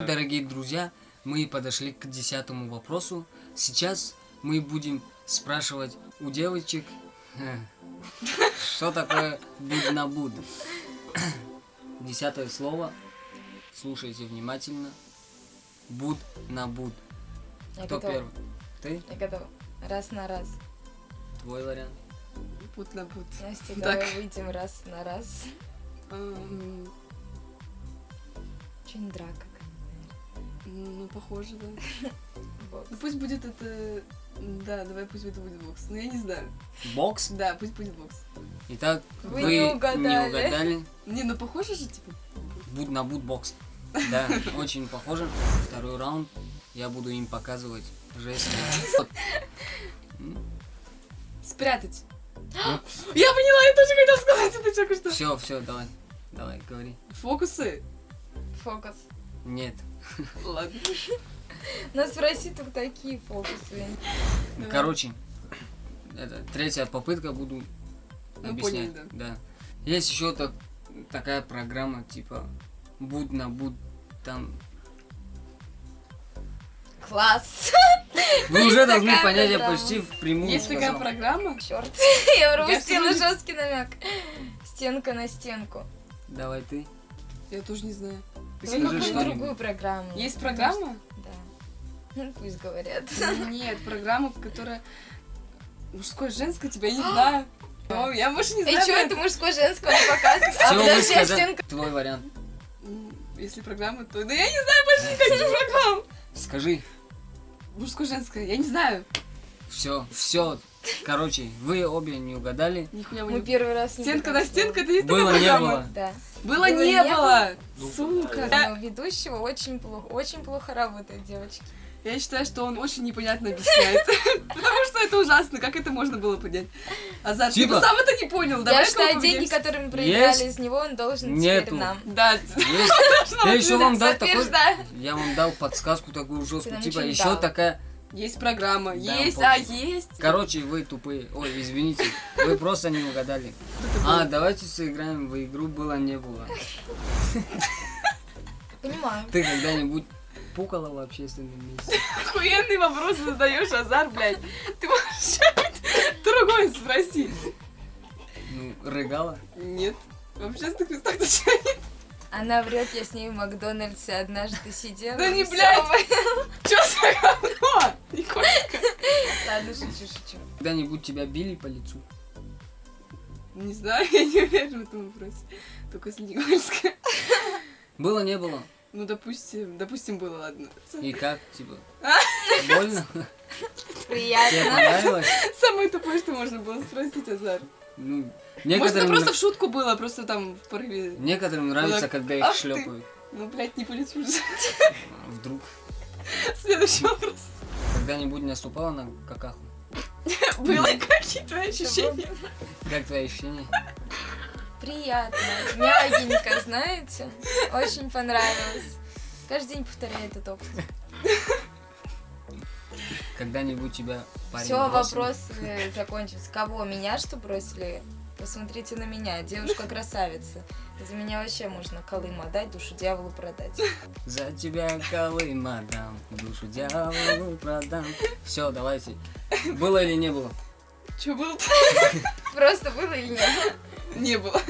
дорогие друзья, мы подошли к 10-му вопросу. Сейчас мы будем спрашивать у девочек, что такое буд на буд. 10-е слово. Слушайте внимательно. Буд на буд. Кто первый? Ты? Я готова. Раз на раз. Твой вариант. Буд на буд. Настя, Так. давай выйдем раз на раз. Что-нибудь драка какая-нибудь. Ну, похоже, да. Бокс. Ну, пусть будет это... Да, давай пусть это будет бокс. Ну, я не знаю. Бокс. Да, пусть будет бокс. Итак, Вы вы не не угадали. угадали. Не, ну похоже же, типа. Буд на буд бокс. Да, очень похоже. Второй раунд. Я буду им показывать жесты. Спрятать. Я поняла, я тоже хотела сказать это только что. Все, давай. Давай, говори. Фокусы? Фокус. Нет. Ладно. Нас в России только такие фокусы. Давай. Короче, это третья попытка, буду Ну, объяснять. поняли, Да. Есть еще такая программа, типа буд на буд там. Класс. Вы уже должны такая понять, я программа. почти впрямую Есть такая сказал. программа? Черт. Я Я пропустила сегодня- жесткий намек. Стенка на стенку. Давай ты. Я тоже не знаю. Ну, Скажи какую-то что-нибудь. другую программу. Есть программа? Да. Ну, пусть говорят. Нет, программа, которая... Мужское, женское, тебя не знаю. О, я больше не И знаю. что про это мужское, женское не показывает? А Все, вы подожди, а сказали. стенка... Твой вариант. Если программа, то... Да я не знаю больше никаких программ. Скажи. Мужское, женское, я не знаю. Все. Короче, вы обе не угадали. Нихуя Мы не... первый раз не Стенка видели на стенку, слово. это есть такая Было, не программа? было. Да. Было, не было. Сука. Но у ведущего очень плохо работает, девочки. Я считаю, что он очень непонятно объясняет. Потому что это ужасно. Как это можно было понять? Азар, ты Типа- бы сам это не понял. Я Давай считаю, деньги, которые мы проиграли из него, он должен теперь Нету. нам. Да. Есть. Я еще вам дал такой. Подтверждаю. Я вам дал подсказку такую Ты жесткую. нам Типа ничего не еще дал. такая. Есть программа. Да, Есть. помню. Есть. Короче, вы тупые. Ой, извините. Вы просто не угадали. Давайте сыграем в игру было-не было. Понимаю. Ты когда-нибудь пукала в общественном месте? Охуенный вопрос задаешь, Азар, блядь. Ты можешь что-нибудь другое спросить? Ну, рыгала? Нет. В общественных местах точно нет. Она врет, я с ней в Макдональдсе однажды сидела. Да не, Всё, блядь. мы- Чё за говно? Никольска. Ладно, шучу. Когда-нибудь тебя били по лицу? Не знаю, я не уверена в этом вопросе. Только с Никольска. Было, не было? Ну, допустим, было, ладно. И как, типа? Больно? Тебе Приятно. понравилось? Самое тупое, что можно было спросить, Азар. Ну, Может, это некоторым, просто в шутку было, просто там в порыве. некоторым нравится, Так, когда ах их ты. шлепают. Ну, блядь, не по лицу же. Вдруг. Следующий вопрос. Когда-нибудь наступала на какаху? Было какие твои ощущения? Как твои ощущения? Приятно. Мягенько, знаете? Очень понравилось. Каждый день повторяю этот опыт. Когда-нибудь тебя парень Все, бросил? вопросы закончились. Кого? Меня что бросили? Посмотрите на меня. Девушка-красавица. За меня вообще можно Колым отдать, душу дьяволу продать. За тебя Колым отдам, душу дьяволу продам. Все, давайте. Было или не было? Что было? Просто было или нет? Не было.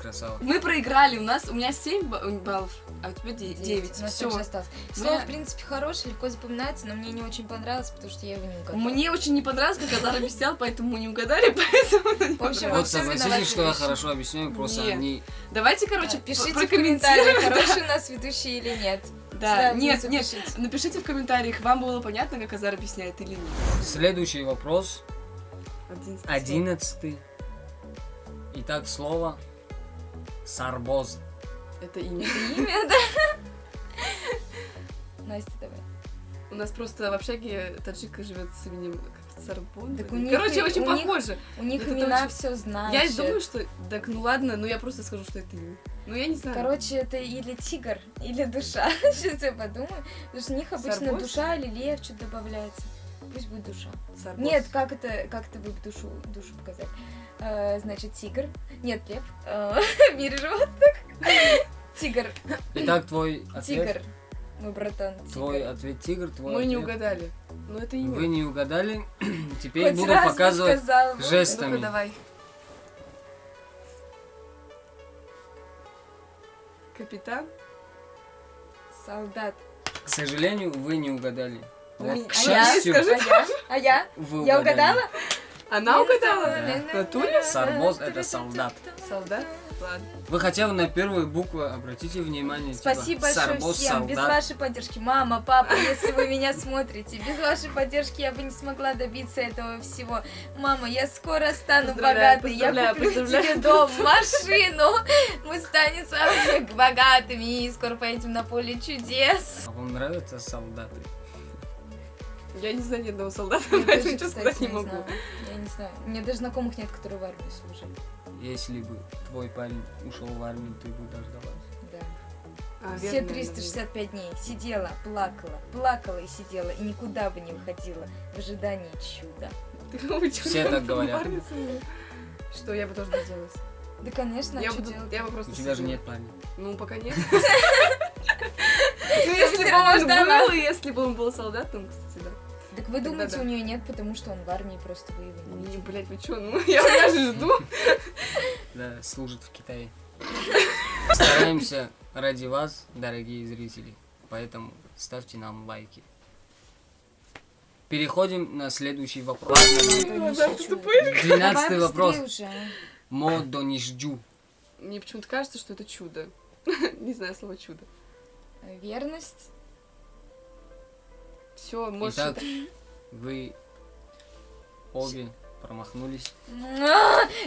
Красава. Мы проиграли, у меня 7 баллов, а у тебя 9. У нас Все. также осталось. Слово, в принципе, хорошее, легко запоминается, но мне не очень понравилось, потому что я его не угадала. Мне очень не понравилось, как Азар объяснял, поэтому мы не угадали, поэтому она не В общем, понравилась. Вот всё виноваты согласитесь, что я ведущие. хорошо объясняю, просто Нет. они... Давайте, короче, Пишите в прокомментируем. комментариях, хороший у нас ведущий или нет. Да, Сюда нет, внизу нет, пишите. напишите в комментариях, вам было понятно, как Азар объясняет или нет. Следующий вопрос. 11. 11. Итак, слово сарбоз. Это имя. Имя, да? Настя, давай. У нас просто в общаге таджика живет с именем как Сарбон. Так у них Короче, и- очень у них- похоже. У них Это имена очень- все знают. Я думаю, что... Так, ну ладно, ну я просто скажу, что это имя. Ну я не знаю. Короче, это или тигр, или душа. Сейчас я подумаю. Потому что у них обычно Сарбоз? душа или лев что-то добавляется. Пусть будет душа. Сарбоз. Нет, как это вы душу показать? Значит, тигр. Нет, лев. В мире животных. Тигр. Итак, твой ответ? Тигр. Мой братан. Твой тигр. ответ тигр, твой Мы не ответ- угадали. Ну это имя. Вы не угадали. Теперь Хоть буду раз бы показывать сказал, вот. Ну-ка, жестами. давай. Капитан? Солдат. К сожалению, вы не угадали. Вот, к А я? счастью, Скажи. А я? вы Я угадали. угадала? Она угадала? Да. В натуре? Сарбоз — это солдат. Солдат? Ладно. Вы хотя бы на первую букву обратите внимание. Спасибо типа, большое Сарбоз, всем. Без солдат. вашей поддержки, мама, папа, если вы меня смотрите, без вашей поддержки я бы не смогла добиться этого всего. Мама, я скоро стану Поздравляю, богатой, я поздравляю, куплю поздравляю. тебе дом, машину, мы станем самыми богатыми и скоро поедем на поле чудес. А вам нравятся солдаты? Я не знаю ни одного солдата, Я поэтому тоже, ничего кстати, сказать не не могу. знаю. Я не знаю. У меня даже знакомых нет, которые в армии служат. Если бы твой парень ушел в армию, ты бы дождалась. Да. А, Все верно, 365 дней сидела, плакала и сидела, и никуда бы не выходила в ожидании чуда. наверное. Все так говорят. Что, я бы тоже дождалась. Да, конечно, Я что бы делать? я бы просто У тебя же сидела. нет парня. Ну, пока нет. Ну, если бы он был, и если бы он был солдатом, кстати, да. Так вы Тогда думаете, да. у нее нет, потому что он в армии просто воевал? Не, блядь, вы чё? Ну, я же жду. Да, служит в Китае. Стараемся ради вас, дорогие зрители. Поэтому ставьте нам лайки. Переходим на следующий вопрос. Назар, ты тупой? 12 вопрос. Уже. а. Модонижджу. Мне почему-то кажется, что это чудо. Не знаю слово чудо. Верность. Все, может... Итак, вы обе промахнулись.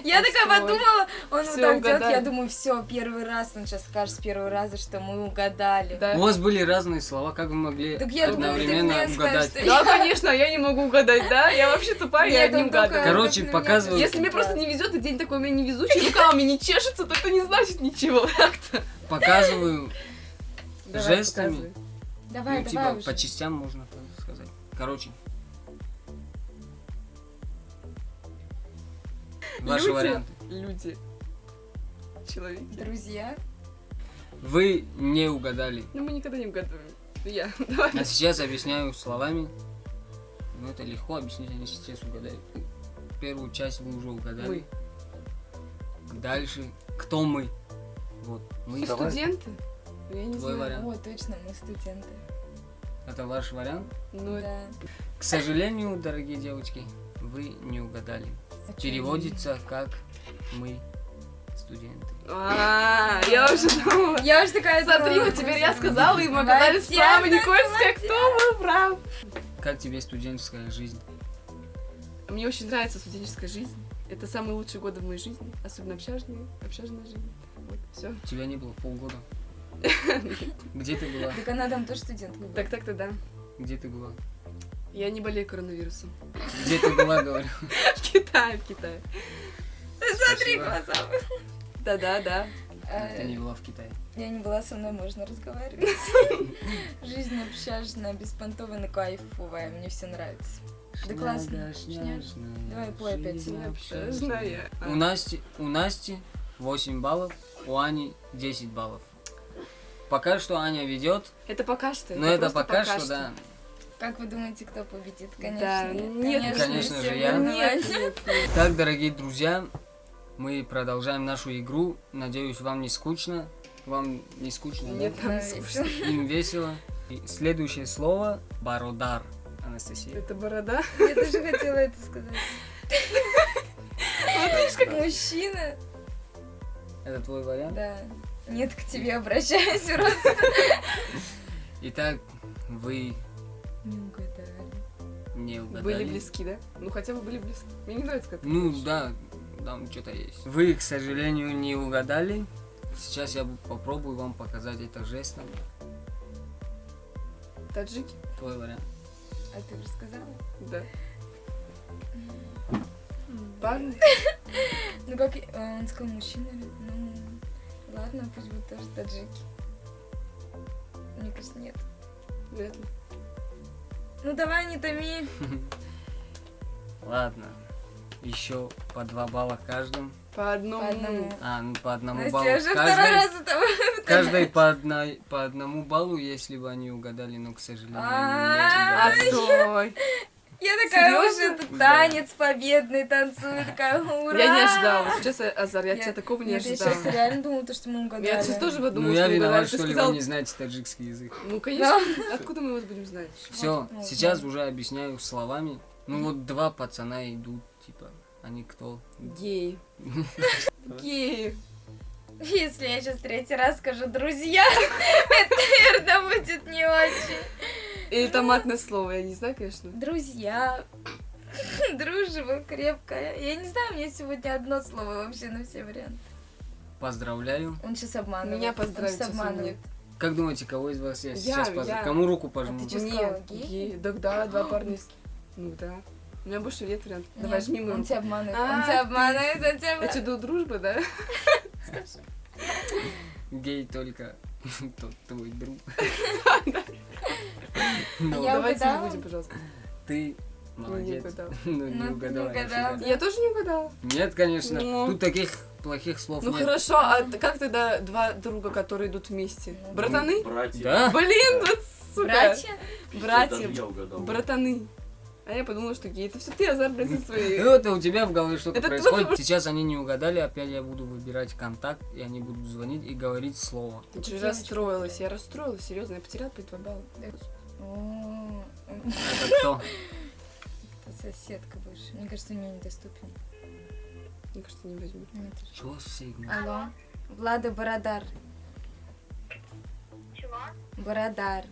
Я такая Отстой. подумала, он вот Всё, так делает, угадали. я думаю, все, первый раз, он сейчас скажет с первого раза, что мы угадали. Да. У вас были разные слова, как вы могли Так я думаю, ты одновременно мне скажешь, угадать? что Да, конечно, я не могу угадать, да? Я вообще тупая, я Нет, не он только- угадываю. Короче, на меня показываю. Если мне просто не везет, и день такой у меня невезучий, рука у меня не чешется, то это не значит ничего. Так-то. Показываю Давай, жестами. показывай. Давай, Ну, давай типа, уже. по частям можно так сказать. Короче. Ваши Люди. варианты. Люди. Человеки. Друзья. Вы не угадали. Ну, мы никогда не угадываем. Я. Давай. А сейчас объясняю словами. Ну, это легко объяснить, они сейчас угадают. Первую часть вы уже угадали. Дальше. Кто мы? Вот. Мы. Студенты? Я не Твой знаю. вариант. О, точно, мы студенты. Это ваш вариант. Ну, Да. К сожалению, дорогие девочки, вы не угадали. Переводится как мы студенты. я уже думала. Я уже такая Смотри, думала, вот теперь я сказала, и мы Молодец, оказались правы. да, Никольская, кто был прав? Как тебе студенческая жизнь? Мне очень нравится студенческая жизнь. Это самые лучшие годы в моей жизни. Особенно общажная жизнь. Вот, все. У тебя не было полгода. Где ты была? Так она там тоже студентка была. Так-то да. Где ты была? Я не болею коронавирусом. Где ты была, говорю? В Китае. Смотри Спасибо. глаза. Да. Ты не была в Китае. Я не была, со мной можно разговаривать. Жизнь общажная, беспонтовая, но кайфовая. Мне все нравится. Да классно. Давай, пой опять. Общажная. У Насти 8 баллов, у Ани 10 баллов. Пока что Аня ведет, Это пока что. но это просто пока что, да. Как вы думаете, кто победит? Конечно. Да, нет, конечно же, всем я. внимание. Нет. Так, дорогие друзья, мы продолжаем нашу игру. Надеюсь, вам не скучно. Вам не скучно, да? Нет, нам Да, скучно. Им весело. И следующее слово — Бародар. Анастасия. Это борода. Я тоже хотела это сказать. Вот видишь, как Мужчина? Это твой вариант? Да. Нет, к тебе обращаюсь просто. Итак, вы Не угадали. не угадали. были близки, да? Ну хотя бы были близки. Мне не нравится, как ты Ну говоришь. да, там что-то есть. Вы, к сожалению, не угадали. Сейчас я попробую вам показать это жестом. Таджики? Твой вариант. А ты уже сказала? Да. Парни? Ну как, он сказал мужчина, ну ладно, пусть будут тоже таджики. Мне кажется, нет. Вряд ли. Ну давай, не томи. Ладно. Еще по 2 балла каждому. По одному. По одному. Ну по одному Настя, баллу. я уже второй раз это Каждой по одному баллу, если бы они угадали, но, к сожалению, А, они не угадали. Отстой. Я такая Серьёзно? уже тут танец победный танцую, такая ура! Я не ожидала. Сейчас, Азар, я от тебя такого не Нет, я ожидала. сейчас реально думала, то, что мы угадали. Я сейчас тоже Ну подумала, я что виноват, угадали. что Ты ли, сказал, вы не знаете таджикский язык. ну, конечно, откуда мы его будем знать? Все, Вот, сейчас да. уже объясняю словами. Ну вот два пацана идут, типа, они кто? Геи. Геи. Если я сейчас третий раз скажу «друзья», это, наверное, будет не очень. Или это матное слово, я не знаю, конечно. Друзья. Дружба крепкая. Я не знаю, у меня сегодня одно слово вообще на все варианты. Поздравляю. Он сейчас обманывает. Меня поздравить Он сейчас совсем обманывает. Как думаете, кого из вас я сейчас Я. поздравлю? Кому руку пожму? А ты чё Мне сказала, гей? геи. Да, два парня. Ну да. У меня больше нет вариантов. Давай, Нет, жми мою Он руку. тебя обманывает. А, Он тебя обманывает, он тебя Это обманывает. до дружбы, да? Гей только тот твой друг. Я Ну, Давайте не угадала? будем, пожалуйста. ты Не молодец. угадала. Ну, Ну, не ты не угадала. угадала. нифига. Я тоже не угадала. Нет, конечно. Ну. Тут таких плохих слов Ну нет. хорошо, а как тогда два друга, которые идут вместе? Ну, Братаны? Братья. Да? Блин, вот сука. Братья? Даже Братья. я угадал. Братаны. А я подумала, что гей. Это все ты, Азар, блядь, со своей. Это у тебя в голове что-то Это происходит. Сейчас они не угадали, опять я буду выбирать контакт, и они будут звонить и говорить слово. Ты же Девочка расстроилась. Я расстроилась, серьезно. Я потеряла 2 балла. О, Это кто? это соседка бывшая. Мне кажется, мне недоступен. Мне кажется, не возьму. Нет. Чего сигнал? Алло. Влада Бородар. Чего? Бородар.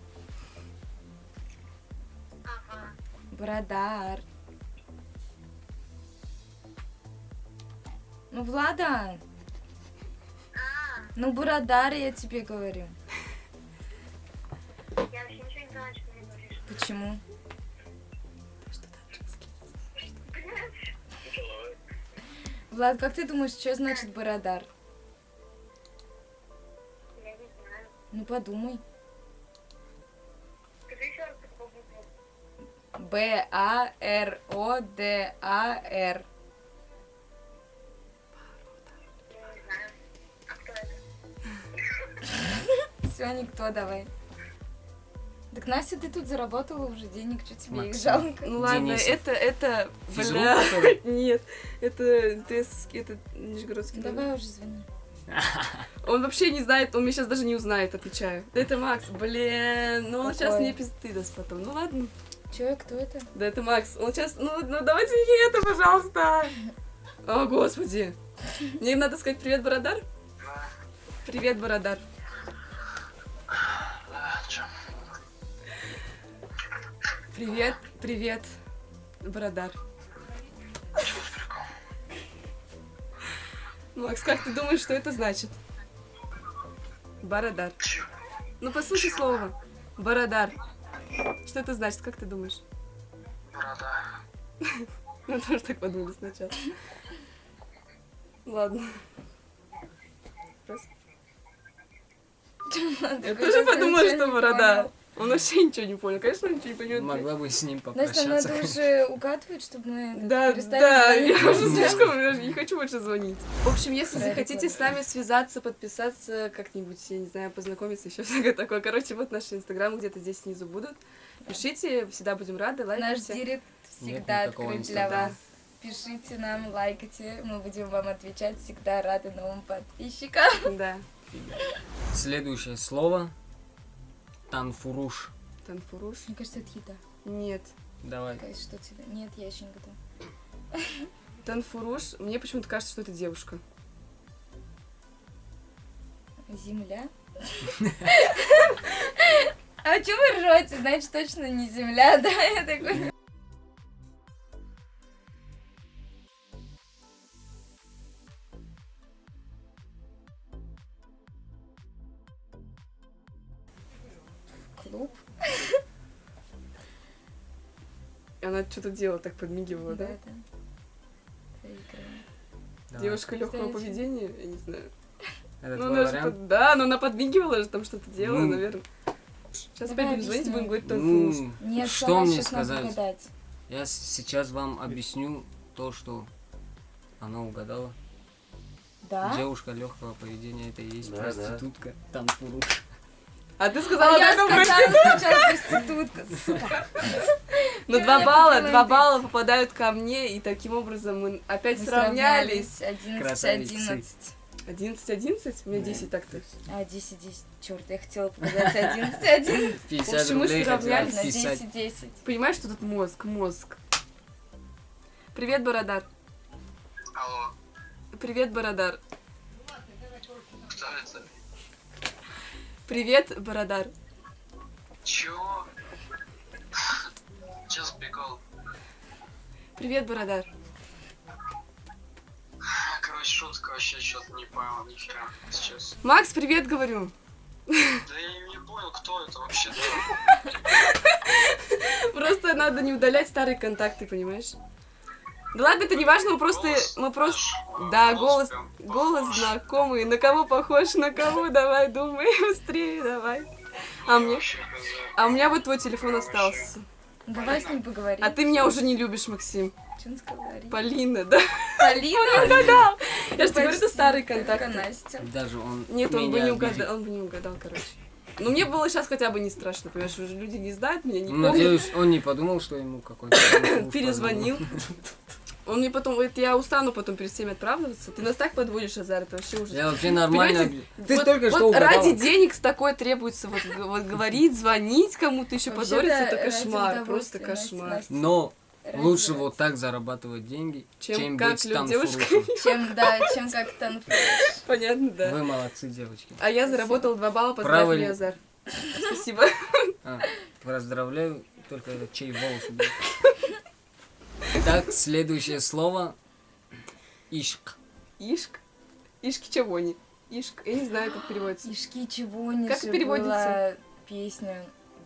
Ага. Бородар. Ну, Влада. Ну, Бородар, я тебе говорю. Я вообще ничего не знаю, что ты говоришь. Почему? Влад, как ты думаешь, что значит Бородар? Я не знаю. Ну, подумай. Скажи еще раз, как по буквам. Б-А-Р-О-Д-А-Р. Я не знаю. А кто это? Все, никто, давай. Так, Настя, ты тут заработала уже денег, что тебе их Максим. жалко? Ну ладно, Денисов. это, Физрук, бля, который? нет, это ТС, это Нижегородский. Давай уже звони. Он вообще не знает, он меня сейчас даже не узнает, отвечаю. Да это Макс, блин, ну он сейчас Какой? мне пизды даст потом. Ну ладно. Че, кто это? Да это Макс, он сейчас, ну давайте не это, пожалуйста. О, господи. Мне им надо сказать привет, Бородар? Привет, Бородар. Привет, привет, Бородар. Макс, как ты думаешь, что это значит? Бородар. Ну послушай слово. Бородар. Что это значит, как ты думаешь? Борода. Мы тоже так подумали сначала. Ладно. Раз. Я тоже подумала, что борода. Он вообще ничего не понял. Конечно, он ничего не понял. Могла бы с ним Настя, попрощаться. надо уже угадывать, чтобы мы Да, перестали да, звонить. я уже слишком я не хочу больше звонить. В общем, если Правильно. захотите с нами связаться, подписаться, как-нибудь, я не знаю, познакомиться, еще всякое такое. Короче, вот наши инстаграмы где-то здесь снизу будут. Пишите, всегда будем рады, Наш лайкайте. директ Нет всегда никакого открыт для Инстаграма. вас. Пишите нам, лайкайте, мы будем вам отвечать. Всегда рады новым подписчикам. Да, Следующее слово. Танфуруш. Танфуруш. Мне кажется, это еда. Нет. Давай. Какая что-то еда. Нет, я еще не готова. Танфуруш, мне почему-то кажется, что это девушка. Земля? А чё вы ржете? Значит, точно не земля, да? Я такой... Клуб? И она что-то делала, так подмигивала, да? Да. Заигрываем. Давай. Девушка легкого Следующий. поведения, я не знаю. Это Ну, твой она же вариант? да, но она подмигивала же, там что-то делала, Ну. наверное. Сейчас Давай опять будем звонить, объясняй. будем говорить танфуруш. Ну, Нет, что сама мне сейчас надо сказать? угадать. Я сейчас вам объясню то, что она угадала. Да? Девушка легкого поведения, это и есть Да, проститутка, танфуруш. А ты сказала, Я только сказала сначала проститутка, сука. Ну, Я 2 балла, хотела 2 быть. балла попадают ко мне, и таким образом мы опять Мы сравнялись. 11-11. 11-11? У меня Да. 10 так-то. А, 10-10. Черт, я хотела показать 11-11. 50 В общем, мы рублей хотела сравнялись На вписать. 10-10. Понимаешь, что тут мозг? Привет, Бородар. Алло, Привет, Бородар. кто это? Привет, Бородар. Чего? Че за прикол? Привет, Бородар. Короче, шутка вообще что-то не понял, нихера, сейчас. Макс, привет, говорю. Да я не понял, кто это вообще. Просто надо не удалять старые контакты, понимаешь? Да ладно, это не важно, мы просто... Да, голос знакомый. На кого похож, на кого? Давай, думай, быстрее, давай. А у меня вот твой телефон остался. Давай с ним поговорим. А ты меня уже не любишь, Максим. Что он сказал? Полина, да? Полина? Да. Я же тебе говорю, это Почти. старые Только контакты. Настя. Даже он Нет, он бы меня не обидел. угадал, короче. Ну, мне было сейчас хотя бы не страшно, понимаешь, уже люди не знают меня, не Ну, помнят. надеюсь, он не подумал, что ему какой-то танфуруш Перезвонил. Он мне потом говорит, я устану потом перед всеми оправдываться. Ты нас так подводишь, Азар, это вообще ужас. Я вообще нормально... Понимаете, Ты вот- только что вот угадала. ради денег с такой требуется вот говорить, звонить кому-то, еще Вообще-то позориться, это ради кошмар, просто удовольствия, кошмар. Настя. Но Ради лучше удовольствия. вот так зарабатывать деньги, Чем чем как быть девушкой. танфурушем. Чем как танфуруш. Понятно, да. Вы молодцы, девочки. А я заработал 2 балла, Правы поздравь ли? меня, Азар. Спасибо. Поздравляю, только это чей волос был. Так, следующее слово. Ишк. Ишк? Ишки чего не? Ишк, я не знаю, как переводится. Ишки чего не Как переводится? Песня.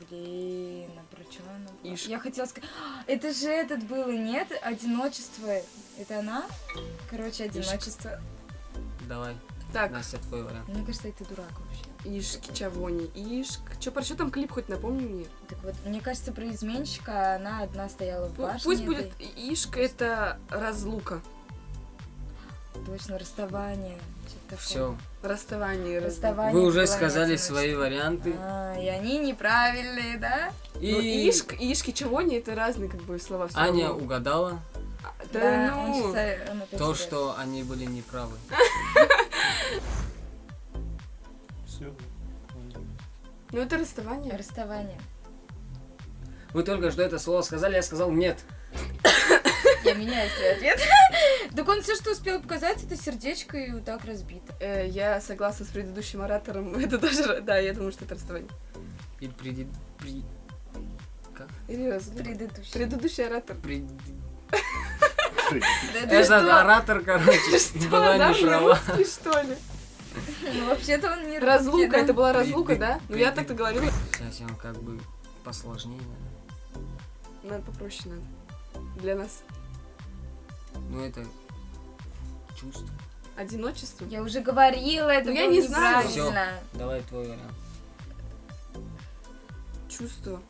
Блин, а про чё она была? Ишк. Я хотела сказать... Это же этот был и нет? Одиночество. Это она? Короче, одиночество. Давай, Так, Настя, твой вариант. Мне кажется, ты дурак вообще. Ишки чего не? Ишк. Про что там клип хоть напомни мне? Так вот, мне кажется, про изменщика она одна стояла в башне. Пусть будет этой. Ишк, это разлука. Точно, расставание. Что-то Все. Расставание. Расставание. Вы уже было сказали неодиночество. свои варианты. А, и они неправильные, да? И Ну, Ишк и Ишки чего не, это разные как бы слова. всё Аня равно. угадала Да, он ну. сейчас- он опять то, теряет. что они были неправы. Все. Ну это расставание. Расставание. Вы только что это слово сказали, я сказал нет. Я меняю свой ответ. Так он все, что успел показать, это сердечко и вот так разбито. Я согласна с предыдущим оратором. Это тоже, да, я думаю, что это расставание. И Как? Или разлука. Предыдущий. Предыдущий оратор. Этот оратор, короче, была Азар неправа. русский, что ли? Ну, вообще-то он не русский, Разлука, да? это была разлука, да? Ну я Пред- так-то говорила. Сейчас я вам как бы посложнее, наверное. Надо попроще надо. Для нас. Ну это чувство. Одиночество. Я уже говорила, это Ну, я было не знаю. неправильно. Давай твой вариант. Чувство.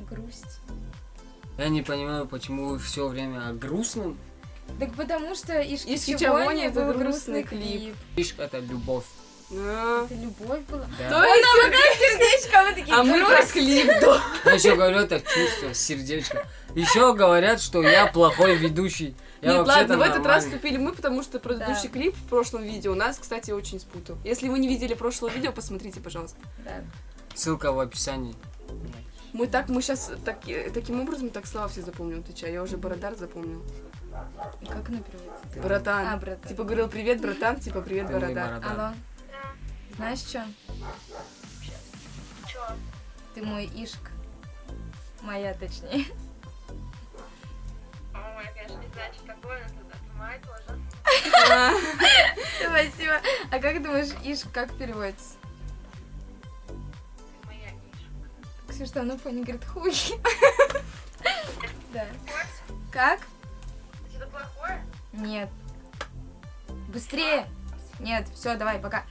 Грусть. Я не понимаю, почему вы все время о грустном. Так потому что Ишки Ишки Чавони Чавони это был грустный грустный клип. клип. Ишь, это любовь. А, Это любовь была. Да. То есть, Сердечко, вы такие, а мы про грусть. клип, да. Я еще говорю, это чувство, сердечко. Еще говорят, что я плохой ведущий. Я Нет, вообще-то ладно, в этот раз нормальный. вступили мы, потому что предыдущий Да. клип в прошлом видео нас, кстати, очень спутал. Если вы не видели прошлого видео, посмотрите, пожалуйста. Да. Ссылка в описании. Мы сейчас таким образом так слова все запомним, отвечаю. Я уже Бородар запомнил. Как она переводится? Братан. А, братан. Типа говорил привет, братан, типа привет, Ты мой Бородар. Бородар. Алло, знаешь что? Чё? Ты мой Ишк. Моя, точнее. Ой, я, конечно, не знаю, что такое, но тогда понимаю тоже. А, Спасибо. А как думаешь, Ишк как переводится? Ты моя Ишка. Ксюша там на фоне говорит хуй. Да. Как? Что-то плохое? Нет. Быстрее. Нет, все, давай, пока.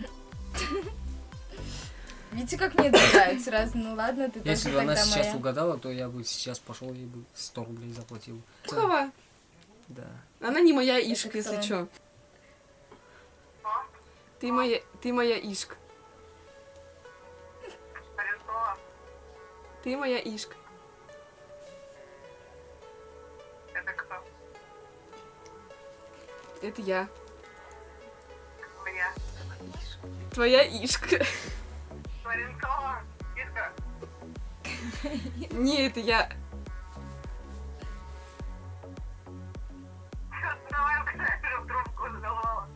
Видите, как мне доверяют сразу? Ну ладно, ты Если тоже бы она тогда сейчас моя. угадала, то я бы сейчас пошел ей бы 100 рублей заплатил. Плохого. Да. Она не моя Ишка, Это если кто? что. Ты моя ишка. Паренкова. Ты моя ишка. Это кто? Это я. Моя. Твоя ишка. Паренкова. Иска. Не, это я. Давай, уже трубку задавала.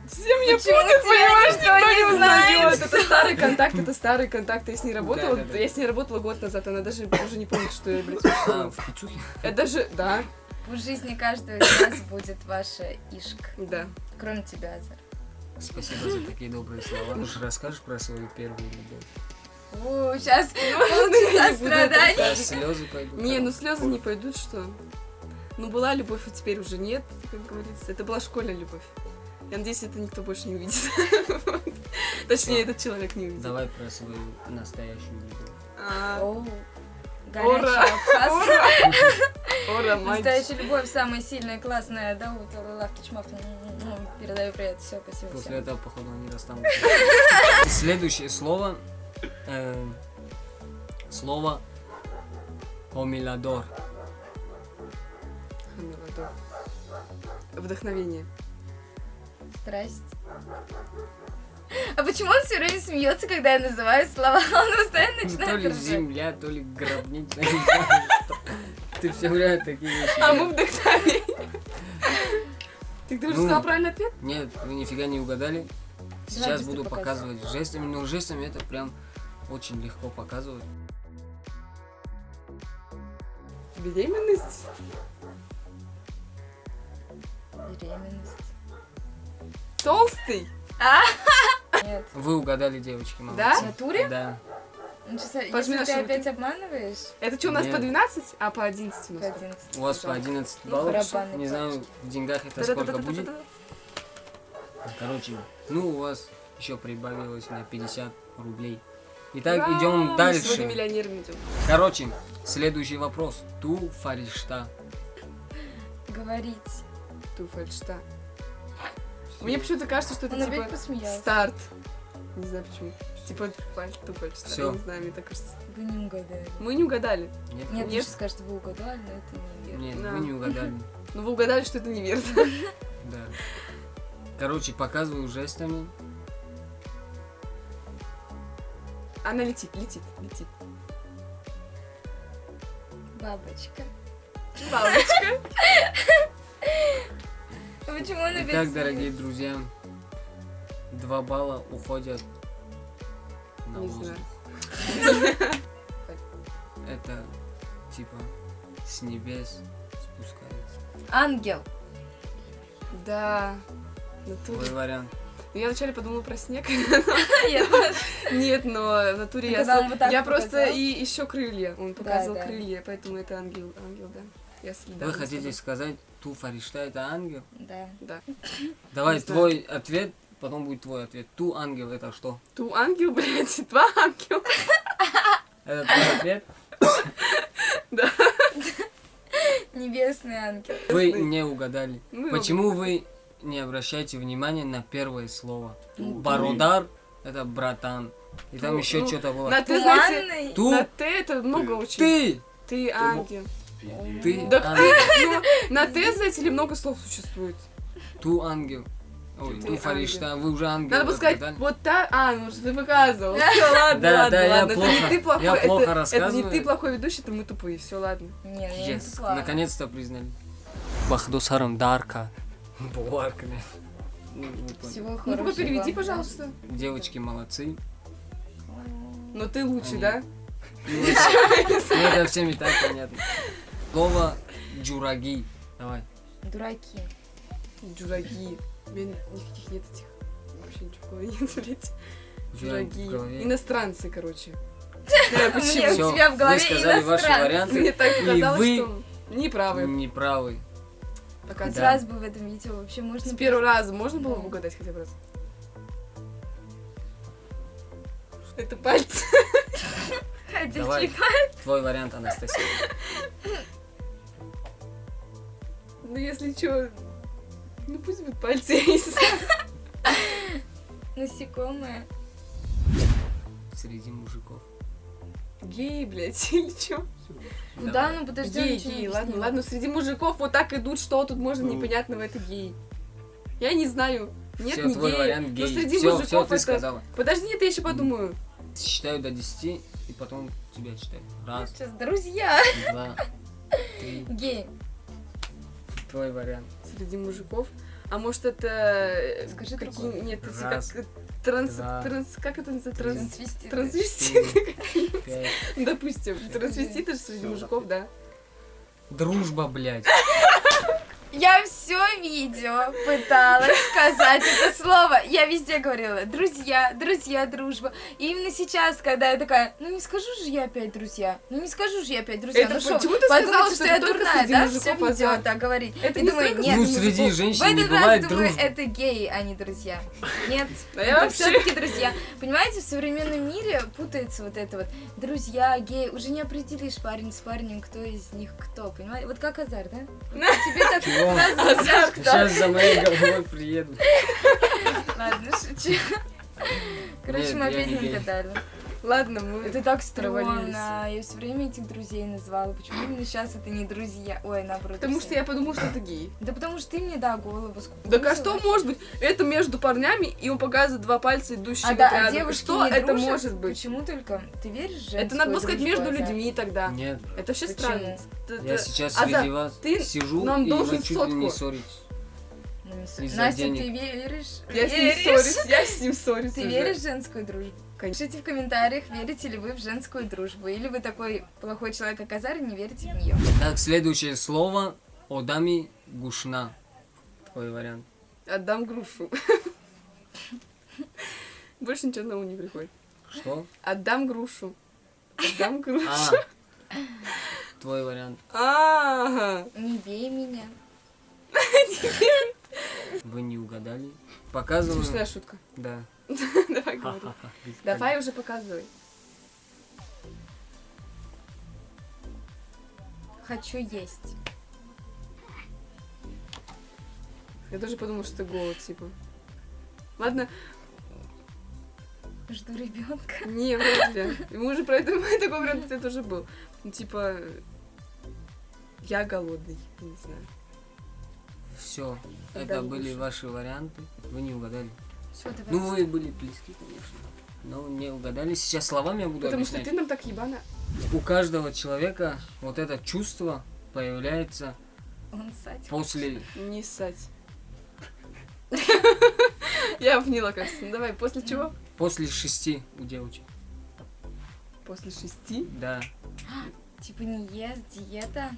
Все меня Почему путают, тебя понимаешь, никто никто не не знает? узнает. Это старый контакт, я с ней работала. Да. Я с ней работала год назад, она даже уже не помнит, что я, блядь, А, существую. в пиццухе? Это даже, да, В жизни каждого из нас будет ваша ишка. да. Кроме тебя, Азар. Спасибо за такие добрые слова. Ну же расскажешь про свою первую любовь. О, сейчас не полчаса буду страданий. Да, слезы пойдут. Не, ну слезы не пойдут, что? Ну была любовь, а теперь уже нет, как говорится. Это была школьная любовь. Я надеюсь, это никто больше не увидит. Точнее, этот человек не увидит. Давай про свою настоящую любовь. А, О, Ура! горячий абхаз. Ура, мать. Настоящая любовь, самая сильная, классная. Дауд, лавки, чмак. Передаю привет. Все, спасибо. После всем. этого, походу, они расстанутся. Следующее слово. Слово «Омиладор». Хамиладор. Вдохновение. Страсть. А почему он все время смеется, когда я называю слова? Он постоянно То начинает ли ржать. земля, то ли гробница. не знаю, что. Ты все время такие вещи. А мы вдохновение. Так ты уже Ну. сказал правильный ответ? Нет, вы нифига не угадали. Сейчас быстро буду показывай. показывать жестами, но жестами это прям очень легко показывать. Беременность? Беременность. Толстый? Нет. Вы угадали, девочки, молодцы. Да? В натуре? Да. Ну, сейчас, Пожми если на ты шумки. опять обманываешь, Это что, у нас Нет. по 12? А по 11 у по нас. 11. У вас по Пожалуйста. 11 Ну, баллов. барабанные Не знаю, палочки. в деньгах это сколько будет. Короче, ну у вас еще прибавилось на 50 рублей. Итак, Ура! идем Мы дальше. сегодня миллионерами идем. Короче, следующий вопрос. Ту фаришта. Говорить. Туфельшта. Мне почему-то кажется, что это Он опять типа посмеялся. старт. Не знаю почему. Типа туфельшта. Всё. Я не знаю, мне так кажется. Вы не угадали. Мы не угадали. Нет, Нет, Нет. лучше скажешь, что вы угадали, но это неверно. нет, Да. вы не угадали. Но вы угадали, что это неверно. Да. Короче, показываю жестами. Она летит. Бабочка. Бабочка. А почему он опять Итак, дорогие смеется? друзья, 2 балла уходят на Не воздух. знаю. Это типа с небес спускается. Ангел. Да. Твой Натуре. вариант. Я вначале подумала про снег. Я тоже. Нет, но в натуре Ну, я... когда он вот так Я просто показал. и еще крылья. Он показывал да. крылья, поэтому это ангел, да. Я солидарна Вы с хотите тобой. сказать, ту фаришта это ангел? Да. Да. Давай Не знаю. твой ответ, потом будет твой ответ. Ту ангел это что? Ту ангел, блядь, 2 ангела. Это твой ответ? Небесный ангел. Вы не угадали. Мы Почему вы не обращаете внимания на первое слово? Ну, Бародар это братан. И там Ну, еще ну, что-то было. На Т, знаете, Туманный. Ту, на Т это много очень. ты, Ты ангел. ты, Так ангел. Ну, на Т, знаете ли, много слов существует. Ту ангел. Ой, Ты ту фаришта, вы уже ангел. Надо было сказать, угадали? вот та... А, ну что ты показывал. Все, ладно, Да, ладно, да, я ладно. Это плохо- не ты плохой, я плохо это не рассказываю. ты плохой ведущий, это мы тупые. Все, ладно. Не, я не Yes, тупая. наконец-то признали. Бахдосарам Дарка. Буларка, нет. Ну, вы поняли. Всего Ну, хорошего. только переведи, вам. пожалуйста. Девочки молодцы. Но ты лучше, Они- да? Ну, это всем и так понятно. Слово джураги. Давай. Дураки. Джураги. У меня никаких нет этих. Вообще ничего в голове нет, блядь. Джураги в Джураги. голове. Иностранцы, короче. Нет, у Всё, тебя в голове вы сказали ваши иностранцы. варианты. Мне так И казалось, вы что неправы. неправы. Пока Хоть Да. раз бы в этом видео вообще можно... с первого раза можно было Да. бы угадать хотя бы раз? Это пальцы. Ходячий Давай. палец. Твой вариант, Анастасия. Ну, если что, Ну пусть будет пальцы, я не знаю. Насекомые. Среди мужиков. Геи, блядь, или чё? Да, Давай. ну подожди, Геи, ничего не геи, ладно, объяснила. ладно, среди мужиков вот так идут, что тут можно Ну. непонятного, это геи. Я не знаю. Нет, Всё, не твой геи. вариант Но гей. среди Все, мужиков ты это... сказала. Подожди, нет, я еще подумаю. Считаю до 10, и потом тебя считаю. Раз, Сейчас, друзья. 2, 3. Гей. Твой вариант. Среди мужиков. А может это... Скажи какие... другое. Нет, это Раз, как... два, Как это называется? Трансвеститы. Трансвеститы. 5. Допустим. Трансвеститы же среди Всё. мужиков, да. Дружба, блядь. Я все видео пыталась сказать это слово. Я везде говорила друзья, друзья, дружба. И именно сейчас, когда я такая, ну не скажу же я опять друзья, ну не скажу же я опять друзья. Это Ну шо, почему ты сказала, подумайте, что что я это только дурная, среди да? мужиков Все видео азарт? так говорит. Это И не думаю, только нет, Ну, среди среди мужиков. в женщин не этот раз бывает думаю, дружбы. это геи, а не друзья. Нет, А я это вообще- все-таки друзья. Понимаете, в современном мире путается вот это вот друзья, геи. Уже не определишь парень с парнем, кто из них кто. Понимаете? Вот как азарт, да? Тебе так Чего? сразу знаешь, кто. Сейчас за моей головой приеду. Ладно, шучу. Короче, Нет, мы я опять не не гей. угадали. Ладно, мы... Это так провалились. стрёмно. Я все время этих друзей назвала. Почему именно сейчас это не друзья? Ой, наоборот. Потому все. что я подумала, что это геи. Да потому что ты мне, да, голову скупила. Да а что может быть? Это между парнями, и он показывает два пальца, идущие А, вот да, а рядом. девушки Что не это дружат? может быть? Почему только? Ты веришь в женскую Это надо было сказать дружбу, между Азар? людьми тогда. Нет, Это вообще Почему? странно. я сейчас Азар, среди вас ты сижу нам и должен вы чуть ли не сотку. ссоритесь. Ну, не с- Из-за Настя, денег. ты веришь? Я с ним Веришь? ссорюсь, я с ним ссорюсь Ты уже. веришь в женскую дружбу? Конечно. Пишите в комментариях, верите ли вы в женскую дружбу. Или вы такой плохой человек, как Азар, и не верите в нее. Так, следующее слово. Одами гушна. Твой вариант. Отдам грушу. Больше ничего на ум не приходит. Что? Отдам грушу. Отдам грушу. А. Твой вариант. Ага. Не бей меня. Вы не угадали. Показываю. Смешная шутка. Да. Давай говори. Ха-ха-ха. Давай уже показывай. Хочу есть. Я тоже подумала, что это голод, типа. Ладно, Жду ребенка. не, вряд ли. Мы уже про это, такой вариант это тоже был. Ну, типа, я голодный, я не знаю. Все. Это Отдам были душу. ваши варианты. Вы не угадали. Все, давай. Ну, вы были близки, конечно. Но не угадали. Сейчас словами я буду Потому что объяснять. ты нам так ебано. У каждого человека вот это чувство появляется Он садик. после... Не ссать. Я поняла, кажется. Ну, давай, после чего? После 6 у девочек. После 6? Да. Типа не ест, диета.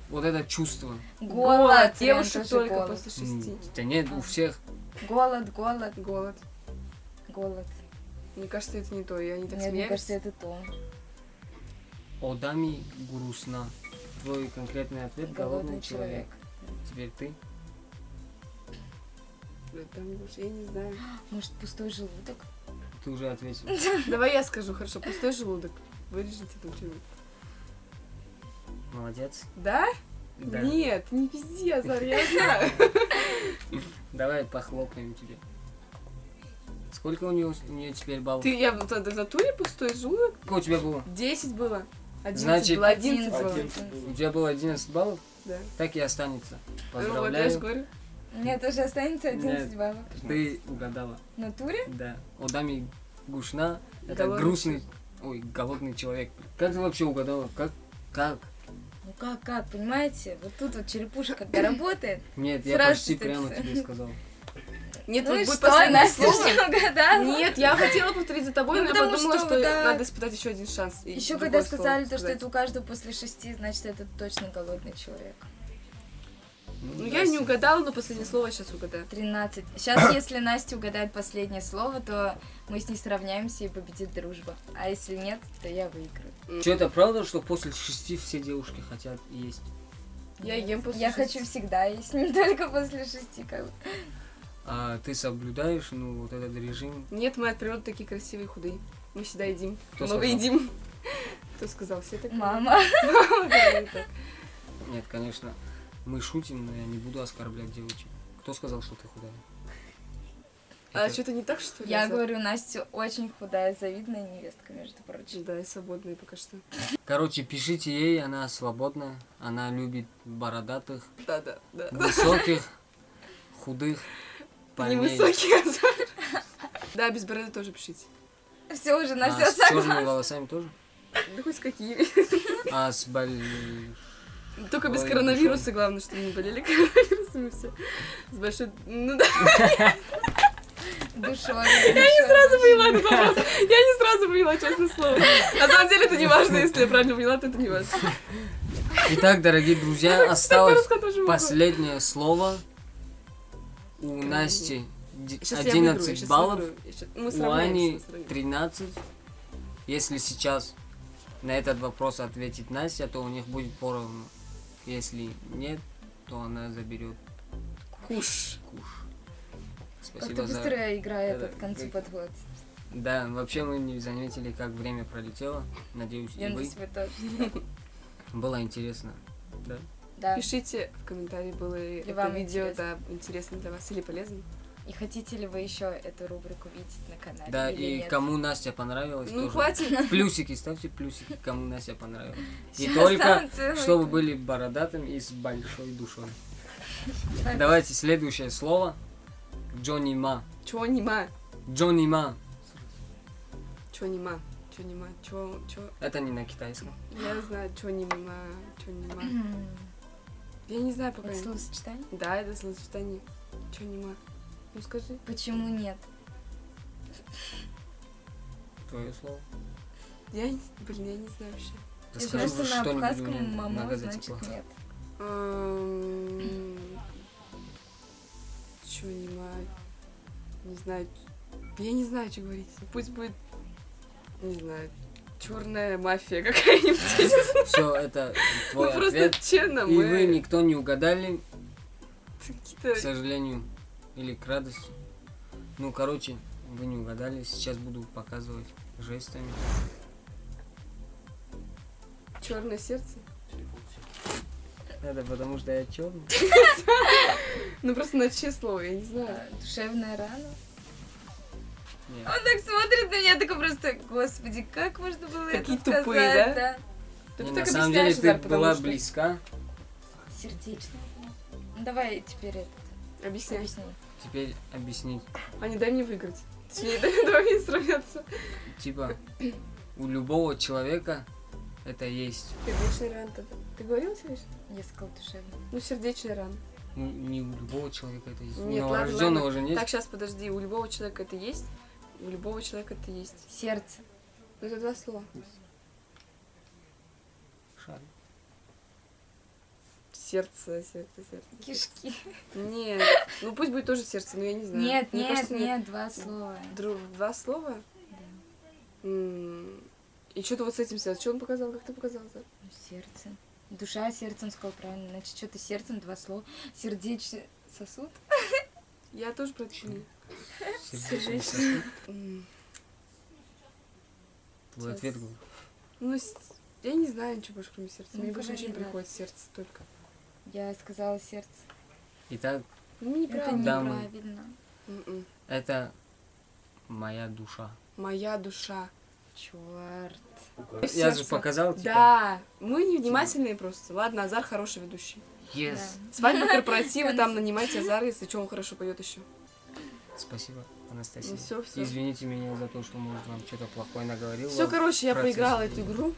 Вот это чувство. Голод. Девушек прям тоже только голод. после 6. Да нет, у всех. Голод, голод, Голод. голод. Мне кажется, это не то. Я не так Нет, мне смеюсь. кажется, это то. Одами грустно. Твой конкретный ответ — голодный человек. Теперь ты. Там уж я не знаю. Может, пустой желудок? Ты уже ответил. Давай я скажу, хорошо. Пустой желудок. Вырежите там что-нибудь. Молодец. Да? Да. Нет, не везде, Азар, я знаю. Давай похлопаем тебе. Сколько у нее теперь баллов? Ты, я в натуре пустой желудок? Сколько у тебя было? 10 было. 11 Значит, было, 11 было. 11. У тебя было 11 баллов? Да. Так и останется. Ну, вот я же Поздравляю. говорю. У меня тоже останется 11 Нет. баллов. Ты угадала. В натуре? Да. Одами гушна — это Голодный грустный... Ой, голодный человек. Как ты вообще угадала? Как? Ну как, понимаете? Вот тут вот черепушка когда работает. Нет, я Сразу почти чувствуется. прямо тебе сказал. Нет, Ну вот и будет что, последнее Настя слово. не угадала? Нет, я хотела повторить за тобой, Ну, но я потому подумала, что, что да. надо испытать еще один шанс. и Еще другое когда слово сказали, то, что сказать. это у каждого после 6, значит, это точно голодный человек. Ну, я не угадала, но последнее слово сейчас угадаю. 13. Сейчас, если Настя угадает последнее слово, то мы с ней сравняемся и победит дружба. А если нет, то я выиграю. Что, это правда, что после 6 все девушки хотят есть? Я ем после Я 6. хочу всегда есть, не только после 6, как бы. А ты соблюдаешь, ну, вот этот режим? Нет, мы от природы такие красивые, худые. Мы всегда едим. Кто Много сказал? едим. Кто сказал? Все так Мама. Мама говорит так. Нет, конечно, мы шутим, но я не буду оскорблять девочек. Кто сказал, что ты худая? А Это- что-то не так, что ли? Я Азар? говорю, Настя очень худая, завидная невестка, между прочим. Да, и свободные пока что. Короче, пишите ей, она свободная, она любит бородатых, Да. высоких, худых парней. Невысокий Азар. Да, без бороды тоже пишите. Все уже, А Настя с черными согласна. волосами тоже? Да хоть с какими. А с Только без Ой, коронавируса, душой. главное, чтобы не болели коронавирусом и все. С большой... Ну да, Душой. я не сразу поняла этот вопрос. Я не сразу поняла, честное слово. На самом деле это не важно, если я правильно поняла, то это не важно. Итак, дорогие друзья, осталось Русского тоже могу. последнее слово. У Насти Сейчас я выиграю, 11 сейчас баллов, выиграю. Мы у сравняемся, Ани мы сравняемся. 13. Если сейчас на этот вопрос ответит Настя, то у них будет поровну. Если нет, то она заберет Куш. куш. Как Спасибо ты за... быстро играет это- к концу подвод. Да, вообще мы не заметили, как время пролетело. Надеюсь, и Я вы. на себя тоже. Было интересно. Да? Да. Пишите в комментарии, было ли это вам видео интересно. интересно для вас или полезно. И хотите ли вы еще эту рубрику видеть на канале? Да, или и нет? кому Настя понравилась, Ну, тоже. хватит. Плюсики, ставьте плюсики, кому Настя понравилась. И Сейчас только, там целый чтобы круг. были бородатым и с большой душой. Давай. Давайте следующее слово. Джонни Ма. Чего нема? Джонни Ма. Чего нема? Чего нема? Чего? Это не на китайском. Я знаю, чего нема. Чего нема. М, Я не знаю пока. Это словосочетание? Да, это словосочетание. Чего нема? Ну скажи. Почему нет? Твое слово. Я не знаю вообще. Если Расскажи просто на что-нибудь абхазском мне на мамо, газете значит плохо. нет. Чего нема? Не знаю. Я не знаю, что говорить. Пусть будет, не знаю, черная мафия какая-нибудь. Все, это Ну твой просто ответ. честно, И мы вы никто не угадали, к какие-то... сожалению, или к радости. Ну, короче, вы не угадали. Сейчас буду показывать жестами. Черное сердце. Это потому что я черный. Ну просто на чье слово, я не знаю. Душевная рана. Нет. Он так смотрит на меня, такой просто, господи, как можно было Какие это сказать, тупые, да? да? Ты Не, так на самом деле объясняешь, ты Азар, потому была что... близка. Сердечно. Ну, давай теперь это, Объясняй. объясни. Теперь объяснить. Аня, дай мне выиграть. Точнее, давай мне сравняться. Типа, у любого человека это есть. Сердечная рана. Ты говорила сердечная? Я сказала душевная. Ну, сердечная рана. Ну, не у любого человека это есть. Нет, у ладно, новорожденного ладно. же нет. Так, сейчас подожди. У любого человека это есть. У любого человека это есть. Сердце. Ну, это два слова. Шар. Сердце. Кишки. Нет. Ну, пусть будет тоже сердце, но я не знаю. Нет, Мне нет, кажется, нет, два слова. Два слова? Да. И что-то вот с этим связано. Что он показал? Как ты показал? Ну, сердце. Душа, сердце, он сказал правильно. Значит, что-то сердцем, два слова. Сердечный сосуд. Я тоже про это помню. Сердечный сосуд. М, Твой Сейчас. ответ был. Ну, я не знаю ничего больше, кроме сердца. Ну, Мне больше говори, ничего не да. приходит сердце только. Я сказала сердце. Итак, Ну, Это неправильно. Да, мы- неправильно. М-м. это моя душа. Моя душа. Черт. Я же Сердце. показал тебе. Да, мы невнимательные просто. Ладно, Азар хороший ведущий. Yes. Свадьбы, корпоративы, Конец. там нанимайте Азара, если что, он хорошо поет еще. Спасибо, Анастасия. Ну, всё. Извините меня за то, что, может, вам что-то плохое наговорил. Все, вам. короче, я процессе проиграла эту жизни. игру.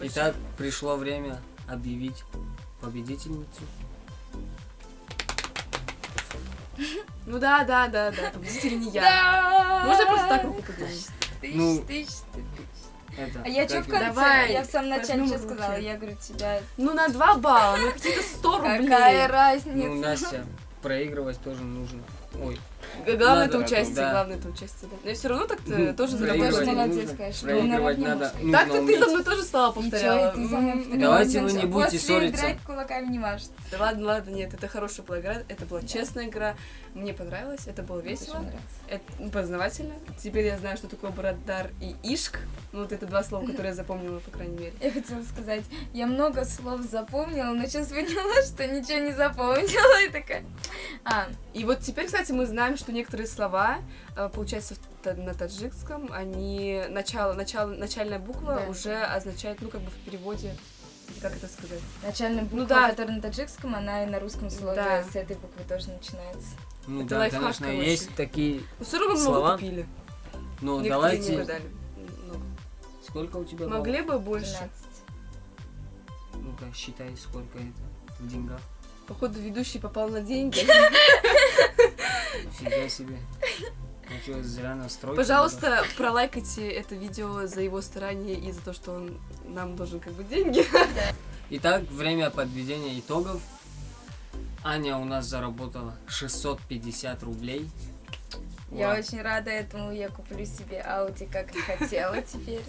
Итак, пришло время объявить победительницу. Ну да, победитель не я. Да! Можно просто так руку поднять? Ну, Тысяч. Это, А я что в как конце? Давай, Я в самом начале возьмем что руки. сказала? Я говорю, тебя... Ну на 2 балла, ну какие-то 100 рублей. Какая Ну, разница? Настя, проигрывать тоже нужно. Ой, Главное Надо это участие, да. главное это участие, да. Но я все равно так Ну, тоже Тоже проигрывать заработала. молодец, нужно. конечно. Проигрывать Наравне надо. можно. нужно Так-то ты уметь. за мной тоже слова И чё, повторяла. и ты за мной повторяла? Давайте вы не После будете ссориться. играть кулаками не машет. Да ладно, ладно, нет, это хорошая была игра, это была честная игра, мне понравилось, это было весело, это познавательно. Теперь я знаю, что такое Брадар и Ишк, ну вот это два слова, которые я запомнила, по крайней мере. Я хотела сказать, я много слов запомнила, но сейчас поняла, что ничего не запомнила, и такая... И вот теперь, кстати, мы знаем, что некоторые слова, получается, на таджикском, они начальная буква Да. уже означает, ну, как бы в переводе, как это сказать? Начальная буква, да. которая на таджикском, она и на русском слове Да. с этой буквы тоже начинается. Ну Это да, лайфхак, конечно, короче. есть такие. Ну, все равно много Слова? купили. Ну, Некоторые не давайте. угадали. Много. Сколько у тебя Могли баллов? бы больше. 12. Ну-ка, считай, сколько это в деньгах. Походу, ведущий попал на деньги. Фига себе. Ну что, зря настройки. Пожалуйста, пролайкайте это видео за его старание и за то, что он нам должен как бы деньги. Итак, время подведения итогов. Аня у нас заработала 650 рублей. Я Вау. очень рада этому, я куплю себе Ауди, как и хотела теперь.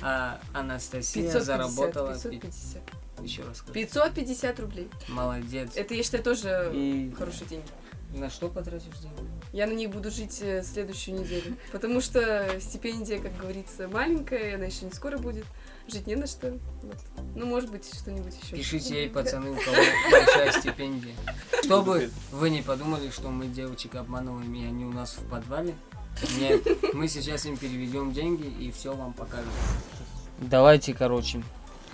А Анастасия 550, заработала... 550. Еще раз скажи. 550 рублей. Молодец. Это, я считаю, тоже И хорошие деньги. на что потратишь деньги? Я на них буду жить следующую неделю. Потому что стипендия, как говорится, маленькая, она еще не скоро будет. Жить не на что. Вот. Ну, может быть, что-нибудь еще. Пишите ей, пацаны, у кого большая стипендия. Чтобы вы не подумали, что мы девочек обманываем, и они у нас в подвале. Нет, мы сейчас им переведем деньги и все вам покажем. Давайте, короче,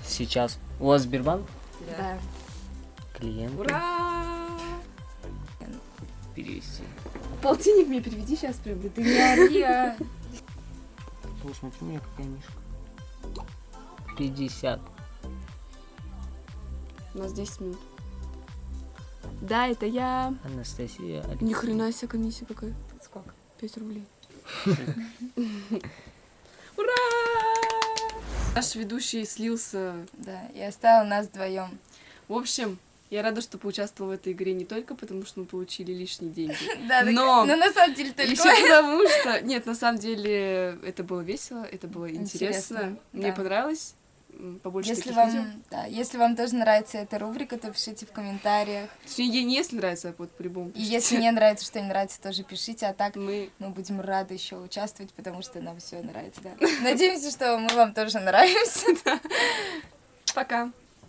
сейчас. У вас Сбербанк? Да. Клиент. Ура! Перевести. Полтинник мне переведи сейчас прям. Ты не ори, а. Посмотри, у меня какая мишка. 50. У нас 10 минут. Да, это я. Анастасия. Ни хрена себе комиссия какая. Сколько? 5 рублей. Ура! Наш ведущий слился. Да, и оставил нас вдвоем. В общем, я рада, что поучаствовала в этой игре не только потому, что мы получили лишние деньги. Да, Но- но на самом деле только... Еще потому что... Нет, на самом деле, это было весело, это было интересно. Интересно, Мне да. понравилось. Побольше Если таких видео. вам, да, если вам тоже нравится эта рубрика, то пишите в комментариях. Точнее, ей не если нравится, вот по-любому. И если не нравится, что не нравится, тоже пишите. А так Мы... мы будем рады еще участвовать, потому что нам все нравится. Да. Надеемся, что мы вам тоже нравимся. Пока.